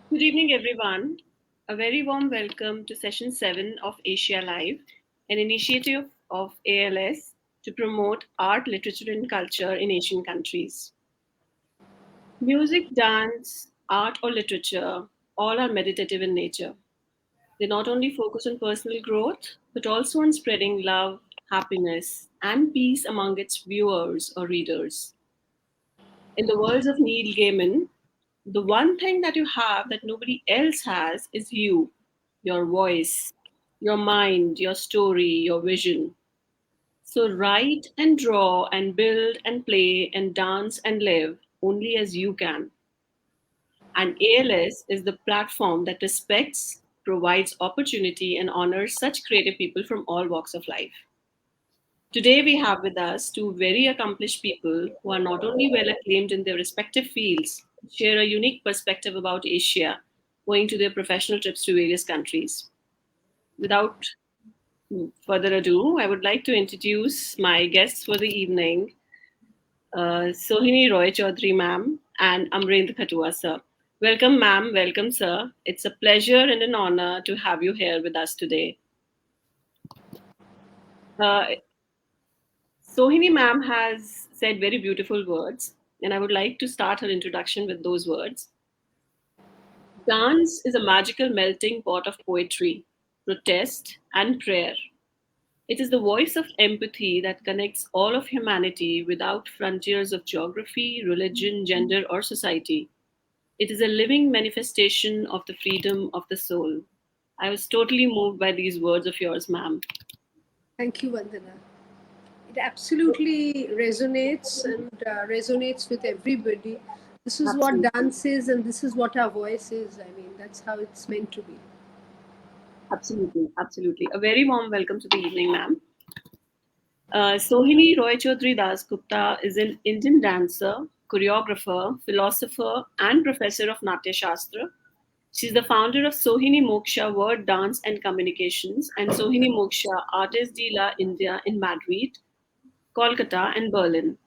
Good evening, everyone. A very warm welcome to session 7 of Asia Live, an initiative of ALS to promote art, literature, and culture in Asian countries. Music, dance, art, or literature all are meditative in nature. They not only focus on personal growth, but also on spreading love, happiness, and peace among its viewers or readers. In the words of Neil Gaiman, the one thing that you have that nobody else has is you, your voice, your mind, your story, your vision. So write and draw and build and play and dance and live only as you can. And ALS is the platform that respects, provides opportunity, and honors such creative people from all walks of life. Today, we have with us two very accomplished people who are not only well acclaimed in their respective fields, but share a unique perspective about Asia, owing to their professional trips to various countries. Without further ado, I would like to introduce my guests for the evening, Sohini Roychowdhury, ma'am, and Amarendra Khatua, sir. Welcome, ma'am. Welcome, sir. It's a pleasure and an honor to have you here with us today. Uh, Sohini ma'am has said very beautiful words, and I would like to start her introduction with those words. Dance is a magical melting pot of poetry, protest, and prayer. It is the voice of empathy that connects all of humanity without frontiers of geography, religion, gender, or society. It is a living manifestation of the freedom of the soul. I was totally moved by these words of yours, ma'am. Thank you, Vandana. It absolutely resonates and resonates with everybody. This is what Absolutely. dance is, and this is what our voice is. I mean, that's how it's meant to be. Absolutely. Absolutely. A very warm welcome to the evening, ma'am. Sohini Roychowdhury Das Gupta is an Indian dancer, choreographer, philosopher, and professor of Natya Shastra. She's the founder of Sohini Moksha Word Dance and Communications and Sohini Moksha Artes de la India in Madrid, Kolkata, and Berlin.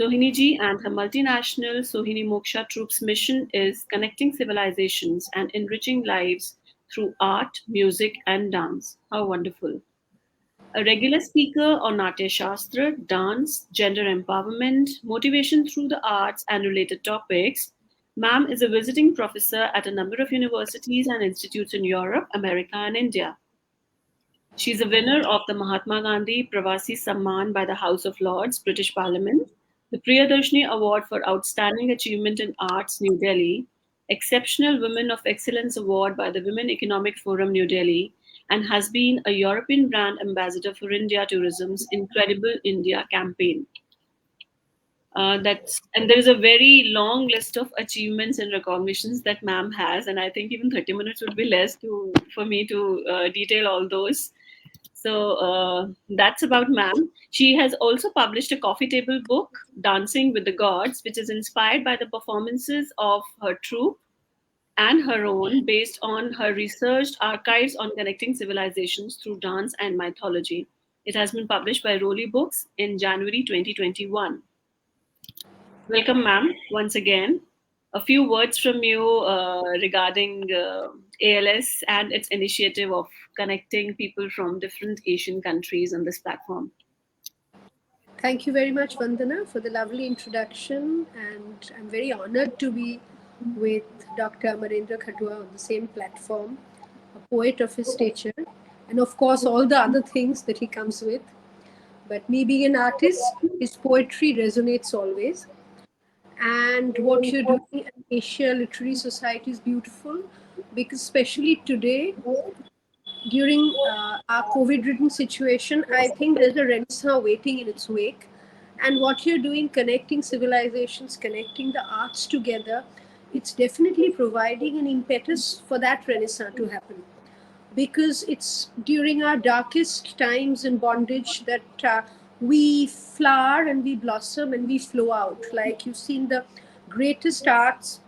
Sohini ji and her multinational Sohini Moksha Troops mission is connecting civilizations and enriching lives through art, music, and dance. How wonderful! A regular speaker on Natya Shastra, dance, gender empowerment, motivation through the arts, and related topics, Ma'am is a visiting professor at a number of universities and institutes in Europe, America, and India. She is a winner of the Mahatma Gandhi Pravasi Samman by the House of Lords, British Parliament, the Priyadarshini Award for Outstanding Achievement in Arts, New Delhi, Exceptional Women of Excellence Award by the Women Economic Forum, New Delhi, and has been a European brand ambassador for India Tourism's Incredible India campaign. And there is a very long list of achievements and recognitions that ma'am has, and I think even 30 minutes would be less to for me to detail all those. So that's about ma'am. She has also published a coffee table book, Dancing with the Gods, which is inspired by the performances of her troupe and her own, based on her researched archives on connecting civilizations through dance and mythology. It has been published by Rowley Books in January 2021. Welcome, ma'am, once again. A few words from you regarding ALS and its initiative of connecting people from different Asian countries on this platform. Thank you very much, Vandana, for the lovely introduction. And I'm very honored to be with Dr. Amarendra Khatua on the same platform, a poet of his stature, and of course, all the other things that he comes with. But me being an artist, his poetry resonates always. And what you're doing at Asia Literary Society is beautiful because, especially today, during our COVID ridden situation, I think there's a renaissance waiting in its wake. And what you're doing, connecting civilizations, connecting the arts together, it's definitely providing an impetus for that renaissance to happen. Because it's during our darkest times in bondage that we flower and we blossom and we flow out. Like you've seen, the greatest arts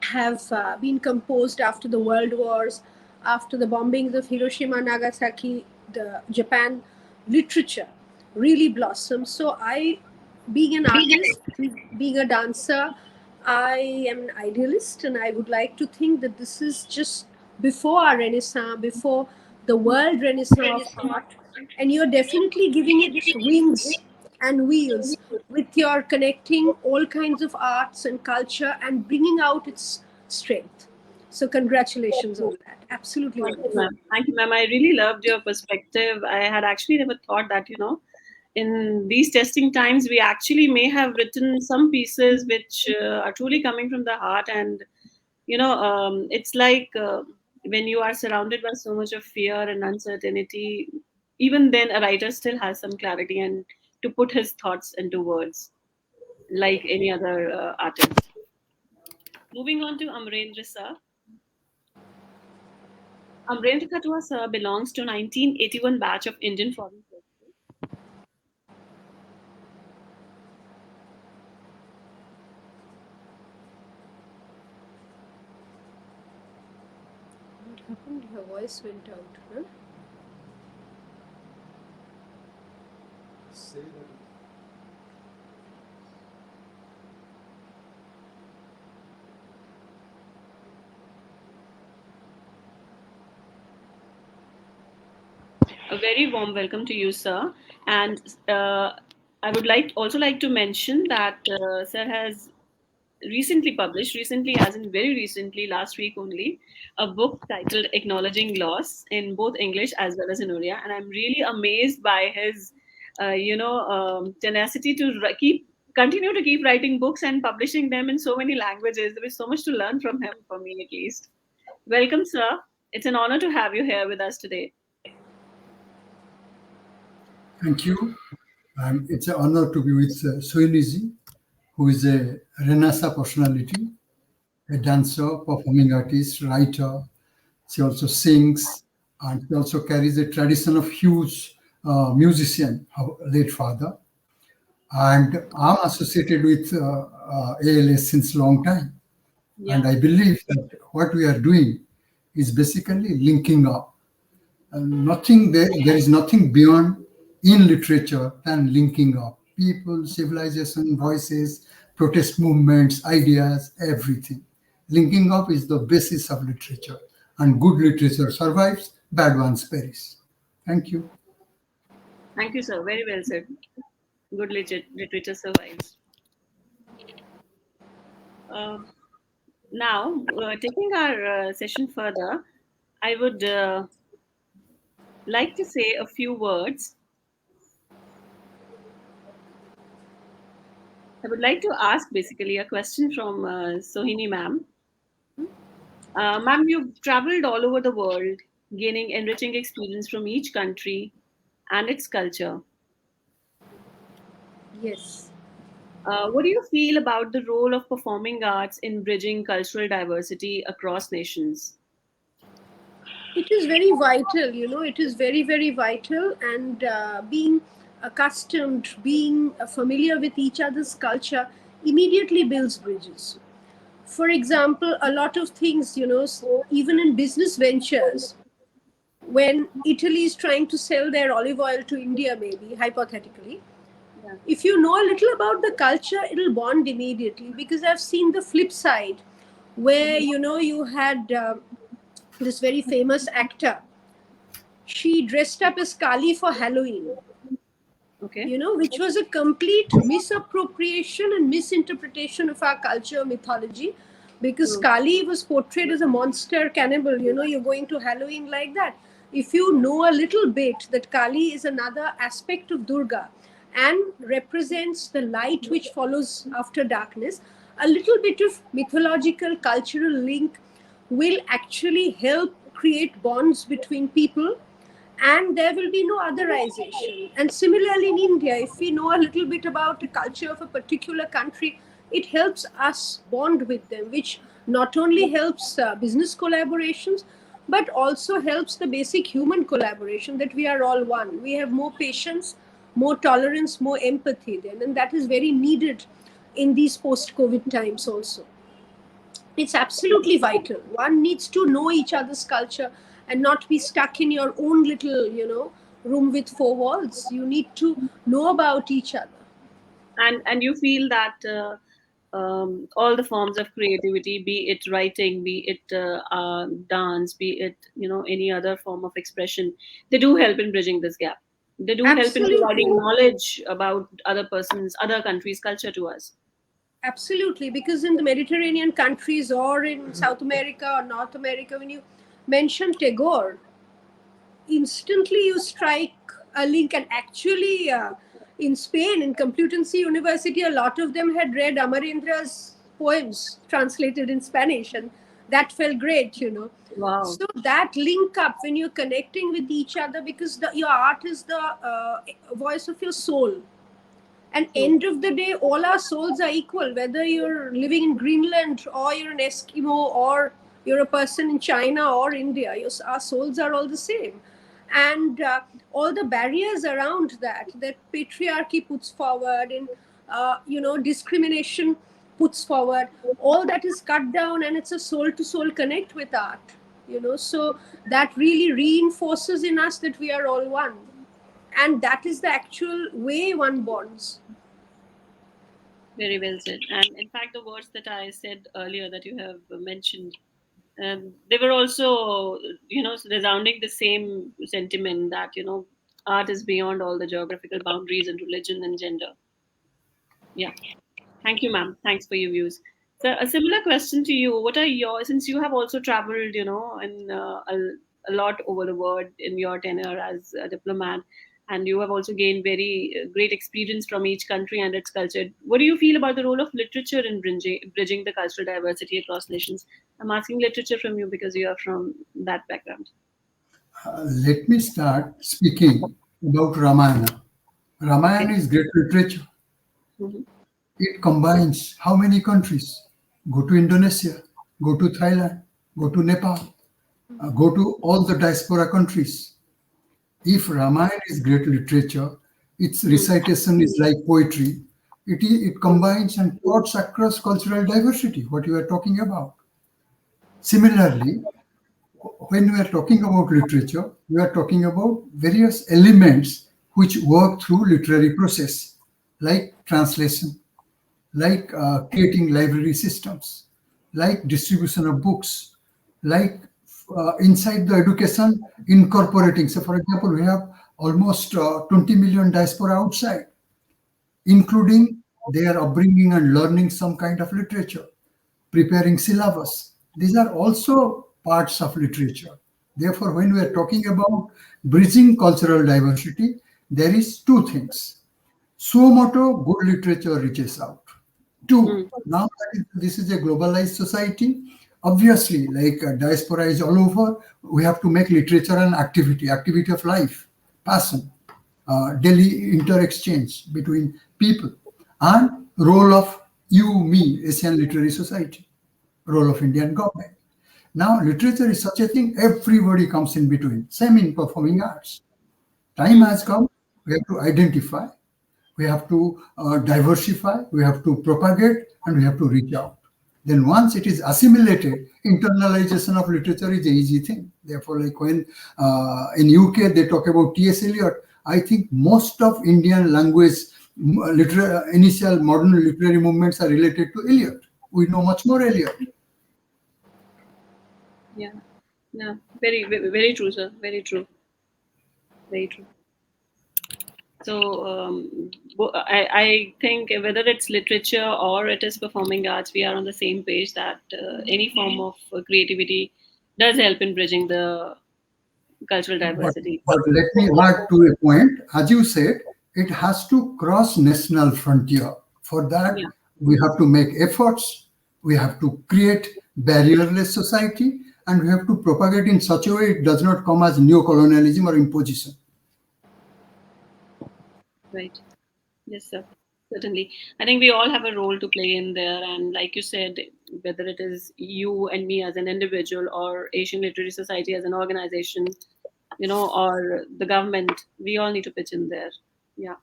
have been composed after the world wars, after the bombings of Hiroshima, Nagasaki. The Japan literature really blossomed. So I, being an artist, being a dancer, I am an idealist, and I would like to think that this is just before our renaissance, before the world renaissance of art, and you're definitely giving it wings and wheels with your connecting all kinds of arts and culture and bringing out its strength. So, congratulations on that. Absolutely Thank you, wonderful. ma'am. Thank you, ma'am. I really loved your perspective. I had actually never thought that, in these testing times, we actually may have written some pieces which are truly coming from the heart. And, it's like when you are surrounded by so much of fear and uncertainty, even then a writer still has some clarity and to put his thoughts into words like any other artist. Moving on to Amarendra sir. Amarendra Khatua sir belongs to 1981 batch of Indian foreign service. What happened? Her voice went out. Huh? A very warm welcome to you, sir. And I would like to mention that sir has recently, as in very recently, last week only, a book titled Acknowledging Loss in both English as well as in Oriya. And I'm really amazed by his, tenacity to continue to keep writing books and publishing them in so many languages. There is so much to learn from him, for me at least. Welcome, sir. It's an honor to have you here with us today. Thank you. It's an honor to be with Sohini ji, who is a Renaissance personality, a dancer, performing artist, writer. She also sings, and she also carries a tradition of huge musician, her late father. And I'm associated with ALS since long time. Yeah. And I believe that what we are doing is basically linking up. And there is nothing beyond in literature than linking up people, civilization, voices, protest movements, ideas, everything. Linking up is the basis of literature, and good literature survives, bad ones perish. Thank you. Thank you, sir. Very well said. Good literature survives. Uh, Now, taking our session further, I would like to say a few words. I would like to ask basically a question from Sohini ma'am. Ma'am, you've traveled all over the world, gaining enriching experience from each country and its culture. Yes. What do you feel about the role of performing arts in bridging cultural diversity across nations? It is very vital, it is very, very vital. And being accustomed, being familiar with each other's culture immediately builds bridges. For example, a lot of things, even in business ventures, when Italy is trying to sell their olive oil to India, maybe hypothetically, Yeah. if you know a little about the culture, it'll bond immediately. Because I've seen the flip side where, you had this very famous actor. She dressed up as Kali for Halloween, Okay. which was a complete misappropriation and misinterpretation of our culture mythology, because True. Kali was portrayed as a monster cannibal. You're going to Halloween like that. If you know a little bit that Kali is another aspect of Durga and represents the light which follows after darkness, a little bit of mythological cultural link will actually help create bonds between people, and there will be no otherization. And similarly, in India, if we know a little bit about the culture of a particular country, it helps us bond with them, which not only helps business collaborations, but also helps the basic human collaboration, that we are all one. We have more patience, more tolerance, more empathy then, and that is very needed in these post COVID times also. It's absolutely vital. One needs to know each other's culture and not be stuck in your own little, room with four walls. You need to know about each other. And you feel that all the forms of creativity, be it writing, be it dance, be it any other form of expression, they do help in bridging this gap. They do help in Absolutely. providing knowledge about other countries' culture to us. Absolutely, because in the Mediterranean countries or in South America or North America, when you mention Tagore, instantly you strike a link. And actually, in Spain, in Complutense University, a lot of them had read Amarendra's poems translated in Spanish, and that felt great. Wow. So that link up when you're connecting with each other, because your art is the voice of your soul. And True. end of the day, all our souls are equal, whether you're living in Greenland or you're an Eskimo or you're a person in China or India. Our souls are all the same. And all the barriers around that patriarchy puts forward, and discrimination puts forward, all that is cut down, and it's a soul to soul connect with art. So that really reinforces in us that we are all one, and that is the actual way one bonds. Very well said. And in fact, the words that I said earlier that you have mentioned, they were also, resounding the same sentiment that, art is beyond all the geographical boundaries and religion and gender. Yeah. Thank you, ma'am. Thanks for your views. So, a similar question to you. What are your, since you have also traveled, in a lot over the world in your tenure as a diplomat, and you have also gained very great experience from each country and its culture. What do you feel about the role of literature in bridging the cultural diversity across nations? I'm asking literature from you because you are from that background. Let me start speaking about Ramayana. Okay. Ramayana is great literature. Mhm. It combines how many countries? Go to Indonesia, go to Thailand, go to Nepal, go to all the diaspora countries. If Ramayana is great literature, its Mm. recitation is like poetry. It combines and plots across cultural diversity, what you are talking about. Similarly, when we are talking about literature, we are talking about various elements which work through literary process, like translation, like creating library systems, like distribution of books, like inside the education, incorporating. So, for example, we have almost 20 million diaspora outside, including their upbringing and learning some kind of literature, preparing syllabus. These are also parts of literature. Therefore, when we are talking about bridging cultural diversity, there is two things. Suo moto, good literature reaches out. Two, Mm. now that this is a globalized society, obviously, like diaspora is all over, we have to make literature an activity of life, passion, daily inter-exchange between people, and role of you, me, Asian Literary Society, role of Indian government. Now, literature is such a thing, everybody comes in between. Same in performing arts. Time Mm. has come, we have to identify, we have to diversify, we have to propagate, and we have to reach out. Then once it is assimilated, internalization of literature is an easy thing. Therefore, like when in UK they talk about T.S. Eliot, I think most of Indian language initial modern literary movements are related to Eliot. We know much more Eliot. Yeah. Yeah. Very, very, very true, sir. Very true. Very true. So I think whether it's literature or it is performing arts, we are on the same page that any form of creativity does help in bridging the cultural But, diversity. but let me add to a point. As you said, it has to cross national frontier. For that, Yeah, we have to make efforts. We have to create barrierless society, and we have to propagate in such a way it does not come as neo-colonialism or imposition. right. Yes, sir. Certainly. I think we all have a role to play in there. And like you said, whether it is you and me as an individual or Asian Literary Society as an organization, or the government, we all need to pitch in there. Yeah.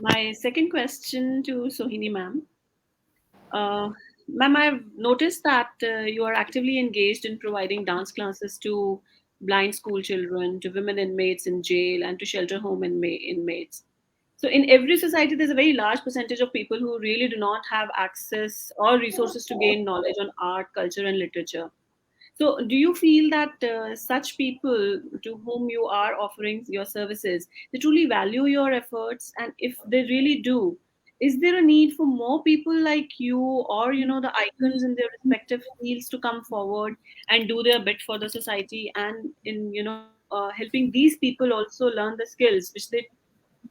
My second question to Sohini ma'am. Uh, Ma'am, I've noticed that you are actively engaged in providing dance classes to blind school children, to women inmates in jail, and to shelter home inmates. So in every society, there's a very large percentage of people who really do not have access or resources to gain knowledge on art, culture, and literature. So, do you feel that such people to whom you are offering your services, they truly value your efforts? And if they really do, is there a need for more people like you, or the icons in their respective fields, to come forward and do their bit for the society, and in helping these people also learn the skills which they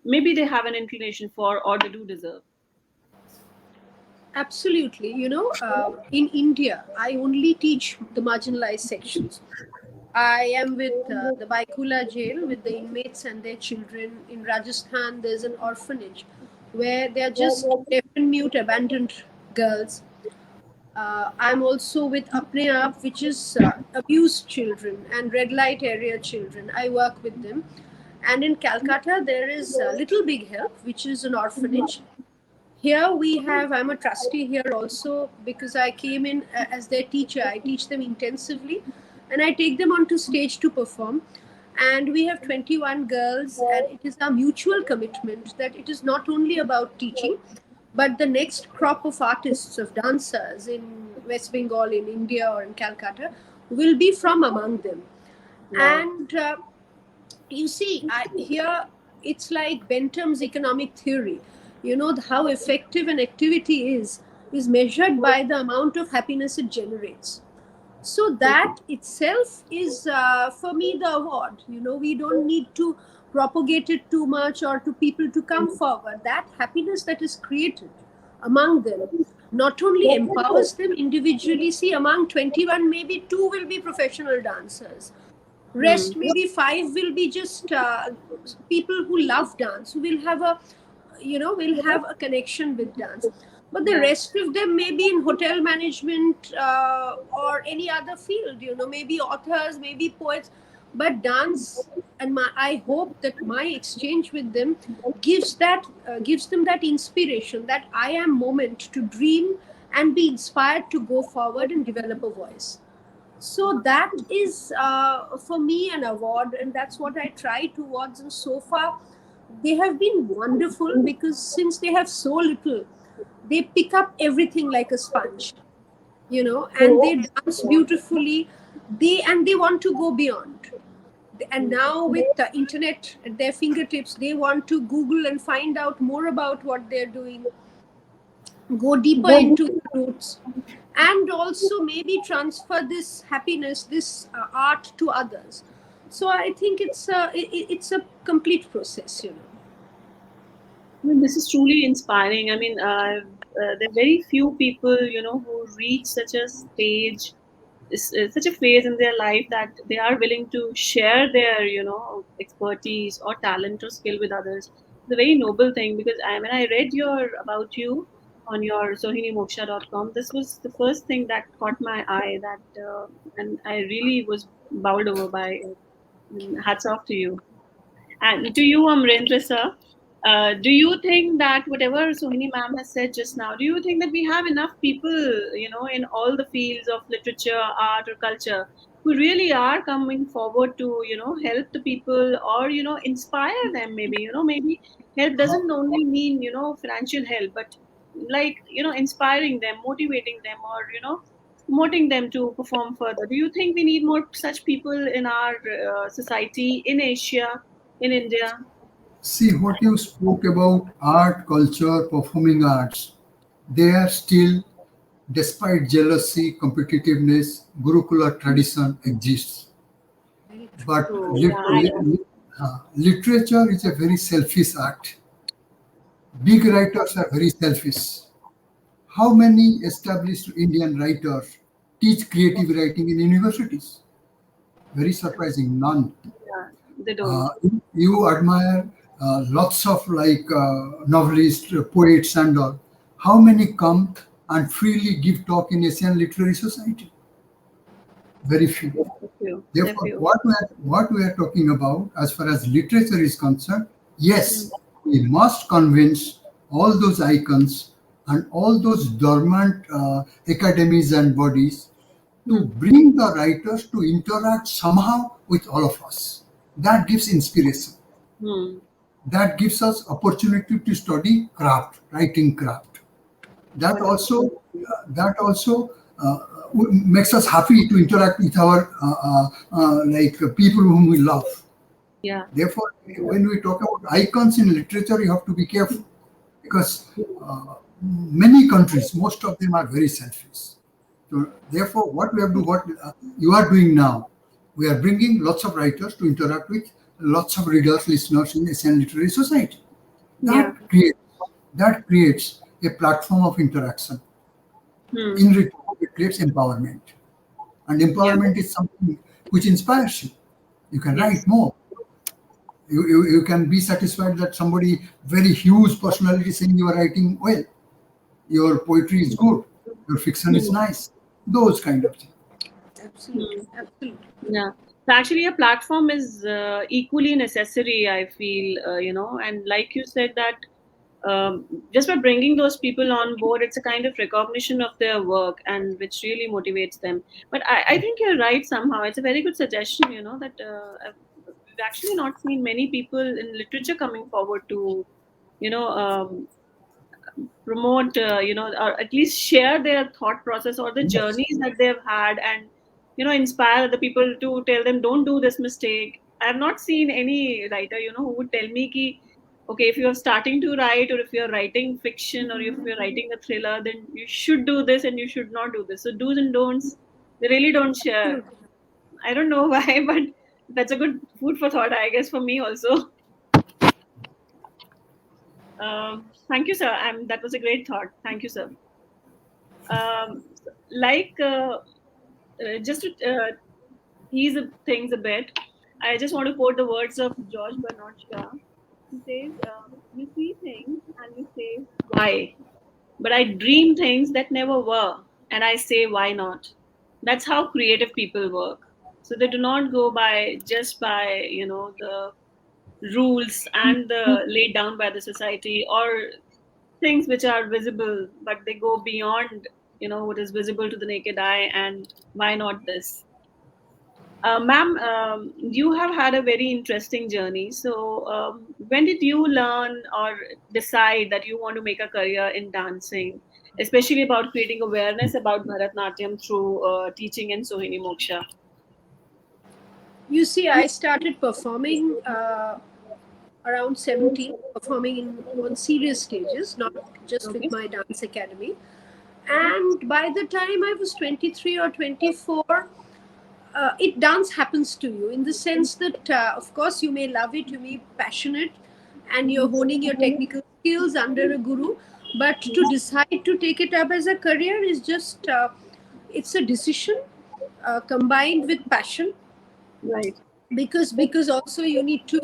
maybe they have an inclination for or they do deserve? Absolutely. In India, I only teach the marginalized sections. I am with the Baikula jail with the inmates and their children. In Rajasthan, there's an orphanage where they are just deaf and mute abandoned girls. I'm also with Apne Aap, which is abused children and red light area children. I work with them. And in Calcutta, there is Little Big Help, which is an orphanage. Here we have, I'm a trustee here also because I came in as their teacher. I teach them intensively and I take them onto stage to perform. And we have 21 girls, and it is our mutual commitment that it is not only about teaching, but the next crop of artists, of dancers in West Bengal, in India, or in Calcutta will be from among them. Wow. And you see, here it's like Bentham's economic theory. How effective an activity is measured by the amount of happiness it generates. So that itself is, for me, the award. We don't need to propagate it too much or to people to come forward. That happiness that is created among them not only empowers them individually. See, among 21, maybe two will be professional dancers, Hmm. rest maybe five will be just people who love dance, who will have a connection with dance. But the Yeah. rest of them may be in hotel management or any other field, maybe authors, maybe poets. But dance, and I hope that my exchange with them gives them that inspiration, that I am moment to dream and be inspired to go forward and develop a voice. So that is, for me, an award, and that's what I try towards. And so far they have been wonderful because since they have so little, they pick up everything like a sponge, and they dance beautifully. They want to go beyond. And now with the internet at their fingertips, they want to Google and find out more about what they're doing, go deeper into the roots, and also maybe transfer this happiness, this art to others. So I think it's a complete process. I mean, this is truly inspiring. I mean, there are very few people, who reach such a stage, such a phase in their life that they are willing to share their, expertise or talent or skill with others. It's a very noble thing because when I read your about you on your sohinimoksha.com, this was the first thing that caught my eye. And I really was bowled over by it. And hats off to you. And to you, Amrendra sir, do you think that whatever Sohini ma'am has said just now, do you think that we have enough people, in all the fields of literature, art, or culture, who really are coming forward to, help the people or, inspire them? Maybe help doesn't only mean, financial help, but like, inspiring them, motivating them, or, promoting them to perform further. Do you think we need more such people in our society, in Asia, in India? See what you spoke about art, culture, performing arts. They are still, despite jealousy, competitiveness, Gurukula tradition exists. Very true. But True. Yeah, I know. literature is a very selfish act. Big writers are very selfish. How many established Indian writers teach creative writing in universities? Very surprising, none. Yeah, they don't. Uh, you admire lots of novelists, poets, and all. How many come and freely give talk in Asian Literary Society? Very few. Yes, a few. A Therefore, few. what we are talking about as far as literature is concerned, Mm. yes, we must convince all those icons and all those dormant academies and bodies to Hmm. bring the writers to interact somehow with all of us. That gives inspiration. Hmm. that gives us opportunity to study craft, writing craft. That Wonderful. also makes us happy to interact with our people whom we love. Yeah. Therefore, when we talk about icons in literature, you have to be careful because many countries, most of them are very selfish. So, therefore, what we have to, what you are doing now, we are bringing lots of writers to interact with lots of readers, listeners in Asian Literary Society. Yeah. That creates a platform of interaction. Hmm. In return, it creates empowerment, and Yeah. empowerment is something which inspires you. You can Yes. write more. You can be satisfied that somebody very huge personality saying you are writing well, your poetry is good, your fiction is Hmm. nice, those kind of things. Absolutely, Hmm. absolutely. Yeah. So actually, a platform is equally necessary, I feel, and like you said, that just by bringing those people on board, it's a kind of recognition of their work and which really motivates them. But I think you're right somehow. It's a very good suggestion, that we've actually not seen many people in literature coming forward to, you know, promote or at least share their thought process or the Yes. journeys that they've had, and inspire other people to tell them, don't do this mistake. I have not seen any writer who would tell me ki, okay, if you're starting to write, or if you're writing fiction, or if you're writing a thriller, then you should do this and you should not do this. So do's and don'ts, they really don't share. Absolutely. I don't know why, but that's a good food for thought, I guess, for me also. Thank you, sir. That was a great thought. Thank you, sir. Like just to ease things a bit, I just want to quote the words of George Bernard Shaw. He says, "You see things and you say why, but I dream things that never were, and I say why not." That's how creative people work. So they do not go by just by the rules and the laid down by the society, or things which are visible, but they go beyond what is visible to the naked eye. And why not this? Ma'am, you have had a very interesting journey. So when did you learn or decide that you want to make a career in dancing, especially about creating awareness about Bharatnatyam through teaching in Sohini Moksha? You see, I started performing around 17, performing on serious stages, not just with Okay. my dance academy. And by the time I was 23 or 24, it dance happens to you in the sense that, of course, you may love it, you may be passionate, and you're honing your technical skills under a guru. But to decide to take it up as a career is just, it's a decision combined with passion, Right. because also you need to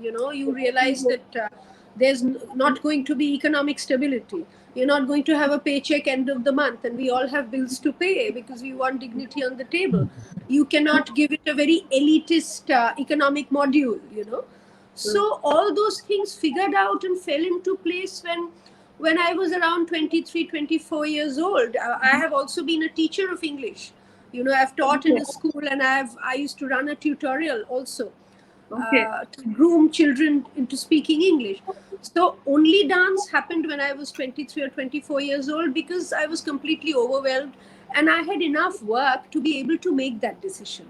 you realize that there's not going to be economic stability. You're not going to have a paycheck end of the month, and we all have bills to pay because we want dignity on the table. You cannot give it a very elitist economic module, True. so all those things figured out and fell into place when I was around 23, 24 years old. I have also been a teacher of English. I've taught in Okay. a school, and I used to run a tutorial also Okay. to groom children into speaking English. So only dance happened when I was 23 or 24 years old, because I was completely overwhelmed and I had enough work to be able to make that decision.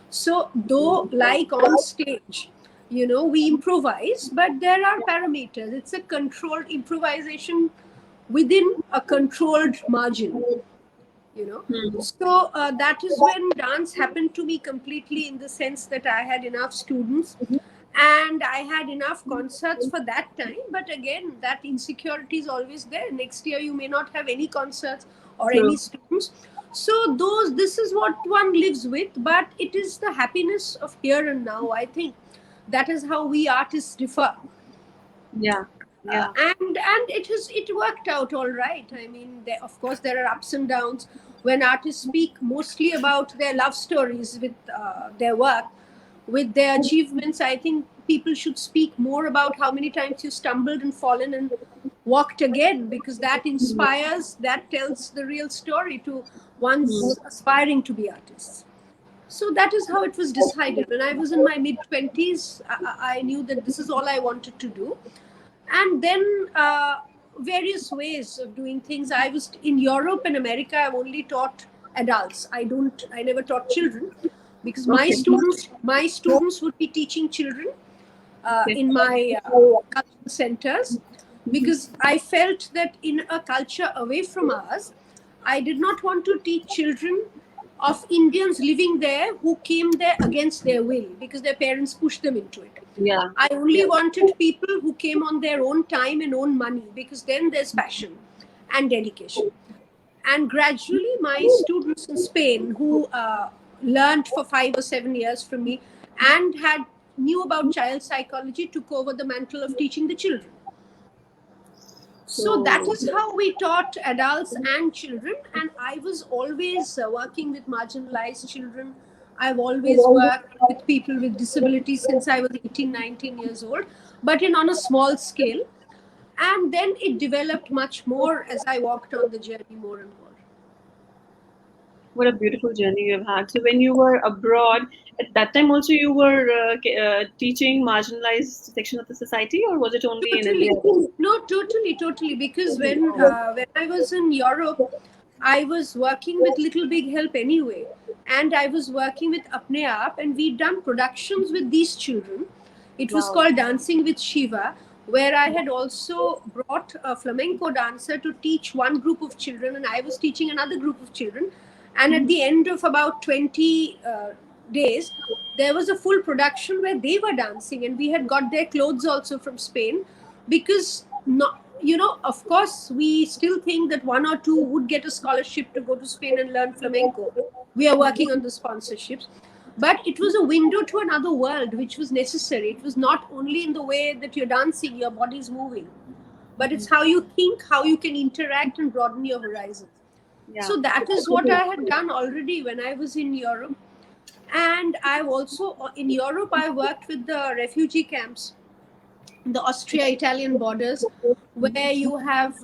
So, though, like on stage, we improvise, but there are parameters. It's a controlled improvisation within a controlled margin, you know. Hmm. So, that is when dance happened to me completely, in the sense that I had enough students and I had enough concerts for that time. But again, that insecurity is always there. Next year, you may not have any concerts or any True. students. So this is what one lives with, but it is the happiness of here and now. I think that is how we artists differ. Yeah. Yeah. And it worked out all right. I mean, of course there are ups and downs when artists speak mostly about their love stories with their work, with their achievements. I think people should speak more about how many times you stumbled and fallen and walked again, because that inspires, that tells the real story to Hmm. one's aspiring to be artists. So that is how it was decided. When I was in my mid 20s, I knew that this is all I wanted to do. And then various ways of doing things. I was in Europe and America. I've only taught adults. I never taught children, because Okay. my students would be teaching children Okay. in my cultural centers, because I felt that in a culture away from ours, I did not want to teach children of Indians living there who came there against their will because their parents pushed them into it. Yeah. I only wanted people who came on their own time and own money, because then there's passion and dedication. And gradually, my students in Spain who learned for 5 or 7 years from me and had knew about child psychology took over the mantle of teaching the children. So that So, is how we taught adults and children. And I was always working with marginalized children. I've always worked with people with disabilities since I was 18, 19 years old, but on a small scale. And then it developed much more as I walked on the journey more and more. what a beautiful journey you have had. So, when you were abroad, at that time also you were teaching marginalized section of the society, or was it only in India? Totally. No, totally. Because when I was in Europe, I was working with Little Big Help anyway, and I was working with Apne Aap, and we'd done productions with these children. It was Wow. called Dancing with Shiva, where I had also brought a flamenco dancer to teach one group of children, and I was teaching another group of children. And at the end of about 20 days, there was a full production where they were dancing, and we had got their clothes also from Spain, because not, of course, we still think that one or two would get a scholarship to go to Spain and learn flamenco. We are working on the sponsorships, but it was a window to another world which was necessary. It was not only in the way that you're dancing, your body's moving, but it's how you think, how you can interact and broaden your horizons. Yeah. So that is what I had done already when I was in Europe. And I've also, in Europe, I worked with the refugee camps, the Austria-Italian borders, where you have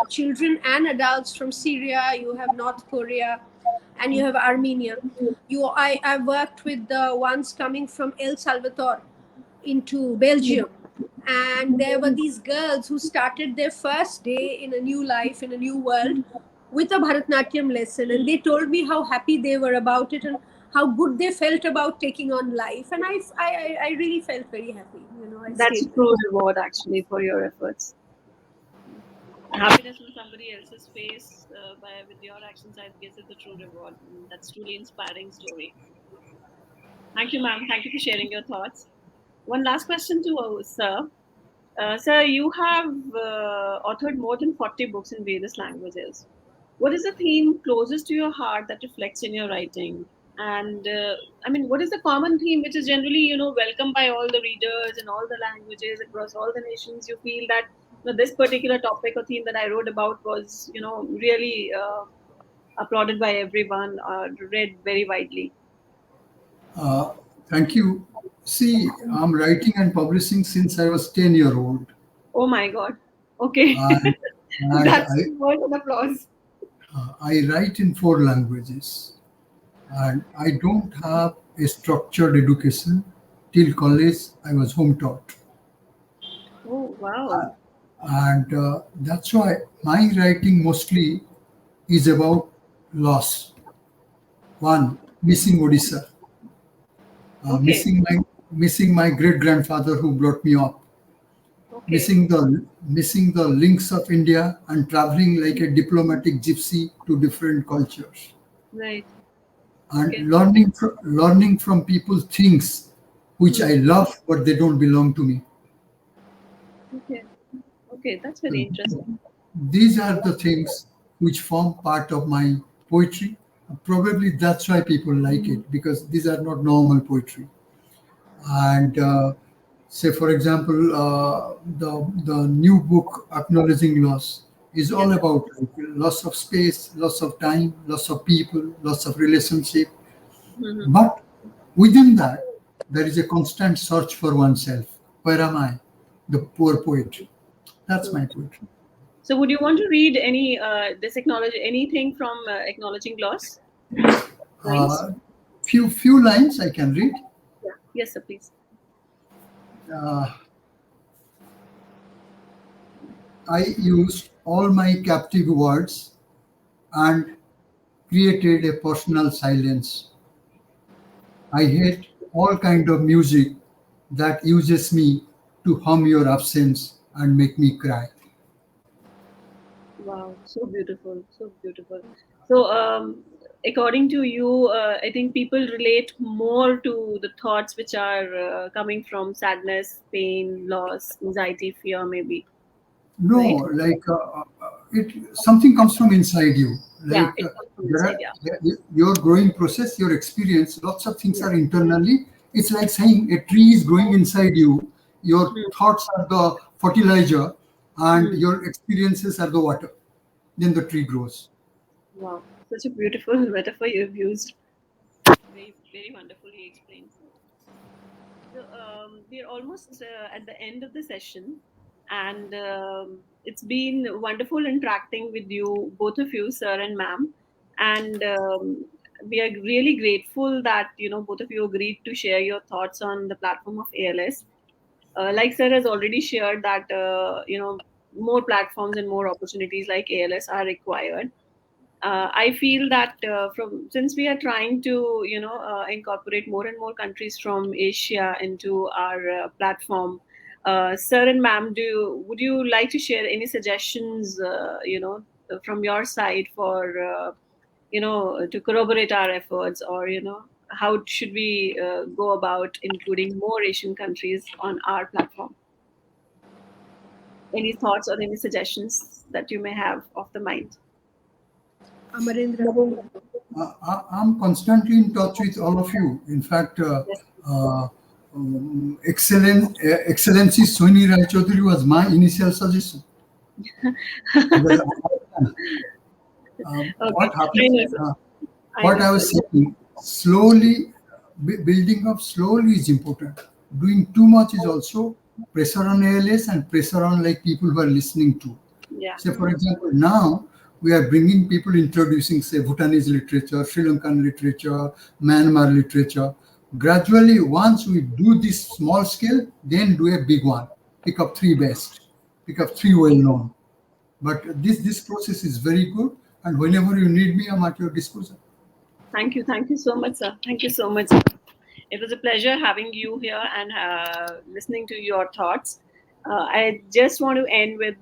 children and adults from Syria, you have North Korea, and you have Armenia. I worked with the ones coming from El Salvador into Belgium. And there were these girls who started their first day in a new life, in a new world, with a Bharatnatyam lesson. And they told me how happy they were about it and how good they felt about taking on life. And I really felt very happy. I That's a stayed true there. reward actually for your efforts. Happiness on somebody else's face with your actions, I guess, is the true reward. That's truly inspiring story. Thank you, ma'am. Thank you for sharing your thoughts. One last question to sir. Sir, you have authored more than 40 books in various languages. What is the theme closest to your heart that reflects in your writing? And I mean, what is the common theme which is generally, welcomed by all the readers in all the languages across all the nations? You feel that this particular topic or theme that I wrote about was, really applauded by everyone, read very widely. Uh, Thank you. See, I'm writing and publishing since I was 10-year old. Oh my God. Okay. And, and That's worth an applause. I write in 4 languages. And I don't have a structured education. Till college, I was home taught. Oh, wow. And that's why my writing mostly is about loss. One, missing Odisha, Okay. missing my great grandfather who brought me up, Okay. missing the links of India and traveling like a diplomatic gypsy to different cultures, Right. and Okay. learning from people things which Hmm. I love but they don't belong to me. Okay. Okay. That's very interesting. These are the things which form part of my poetry. Probably that's why people like it, because these are not normal poetry. And say, for example, the new book Acknowledging Loss is Yeah. all about like, loss of space, loss of time, loss of people, loss of relationship. Hmm. But within that, there is a constant search for oneself. Where am I? The poor poet. That's True. my poetry. So, would you want to read anything from Acknowledging Loss lines? Uh, Few lines I can read. Yeah. Yes, sir, please. Uh, I used all my captive words and created a personal silence. I hate all kind of music that uses me to hum your absence and make me cry. Wow, so beautiful, so beautiful. So, according to you, I think people relate more to the thoughts which are coming from sadness, pain, loss, anxiety, fear, maybe, right? No, like it something comes from inside you. Yeah, Like it comes from there inside. are Yeah, your growing process, your experience. Lots of things yeah. are internally. It's like saying a tree is growing inside you. Your Hmm. thoughts are the fertilizer, and Hmm. your experiences are the water. Then the tree grows. Wow, such a beautiful metaphor you've used. Very, very wonderfully explained. So we're almost at the end of the session, and it's been wonderful interacting with you, both of you, sir and ma'am. And we are really grateful that both of you agreed to share your thoughts on the platform of ALS. Like sir has already shared that more platforms and more opportunities like ALS are required. I feel that from since we are trying to incorporate more and more countries from Asia into our platform, sir and ma'am, would you like to share any suggestions from your side for to corroborate our efforts, or how should we go about including more Asian countries on our platform? Any thoughts or any suggestions that you may have of the mind? Amarendra. I'm constantly in touch with all of you. In fact, Yes. uh, Excellency Sohini Roychowdhury was my initial suggestion. Because Okay. what I happens, know, sir. I what know, I sir. was saying, slowly, building up slowly is important. Doing too much is also pressure on ALS and pressure on like people who are listening to. Yeah. Say, for example, now we are bringing people introducing, say, Bhutanese literature, Sri Lankan literature, Myanmar literature. Gradually, once we do this small scale, then do a big one. Pick up three best, pick up three well known. But this process is very good, and whenever you need me, I'm at your disposal. Thank you. Thank you so much, sir. Thank you so much, sir. It was a pleasure having you here and listening to your thoughts. I just want to end with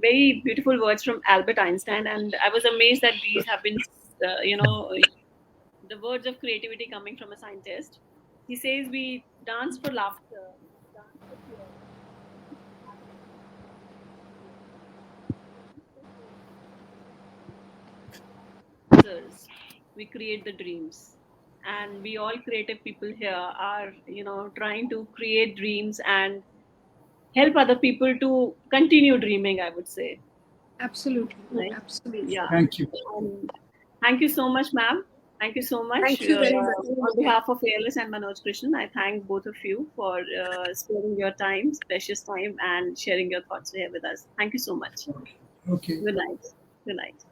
very beautiful words from Albert Einstein, and I was amazed that these have been, the words of creativity coming from a scientist. He says, "We dance for laughter, we dance for tears, we dance for happiness, we dance for hope, answers. We create the dreams." And we all creative people here are trying to create dreams and help other people to continue dreaming, I would say, Absolutely. right? Absolutely. Yeah. Thank you. And thank you so much, ma'am. Thank you so much. Thank you very much. On behalf of ALS and Manoj Krishnan, I thank both of you for sparing your time, precious time, and sharing your thoughts here with us. Thank you so much. Okay. Good night. Good night.